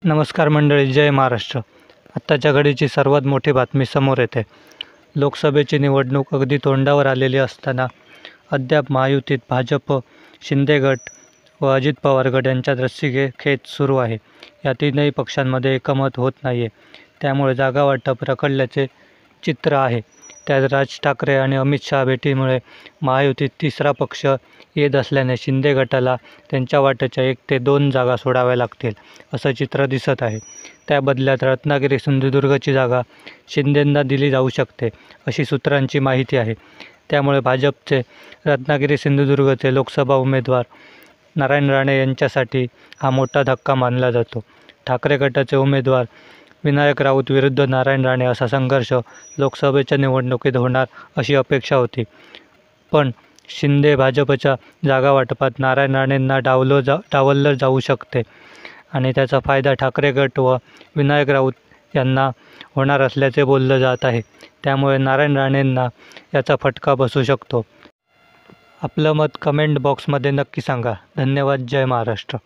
नमस्कार मंडळी, जय महाराष्ट्र. आत्ताच्या घडीची सर्वात मोठी बातमी समोर येते. लोकसभेची निवडणूक अगदी तोंडावर आलेली असताना अद्याप महायुतीत भाजप, शिंदे गट व अजित पवार गट यांच्यात रस्सीखेच सुरू आहे. या तीनही पक्षांमध्ये एकमत होत नाही आहे. त्यामुळे जागा वाटप रखडल्याचे चित्र आहे. त्यात राज ठाकरे आणि अमित शहा भेटीमुळे महायुतीत तिसरा पक्ष येत असल्याने शिंदे गटाला त्यांच्या वाट्याच्या 1 ते 2 जागा सोडाव्या लागतील, असं चित्र दिसत आहे. त्या बदल्यात रत्नागिरी-सिंधुदुर्गची जागा शिंदेंना दिली जाऊ शकते, अशी सूत्रांची माहिती आहे. त्यामुळे भाजपचे रत्नागिरी-सिंधुदुर्गचे लोकसभा उमेदवार नारायण राणे यांच्यासाठी हा मोठा धक्का मानला जातो. ठाकरे गटाचे उमेदवार विनायक राऊत विरुद्ध नारायण राणे असा संघर्ष लोकसभेच्या निवडणुकीत होणार अशी अपेक्षा होती. पण शिंदे भाजपच्या जागा वाटपात नारायण राणेंना डावललं जाऊ शकते आणि त्याचा फायदा ठाकरे गट व विनायक राऊत यांना होणार असल्याचे बोललं जात आहे. त्यामुळे नारायण राणेंना याचा फटका बसू शकतो. आपलं मत कमेंट बॉक्समध्ये नक्की सांगा. धन्यवाद. जय महाराष्ट्र.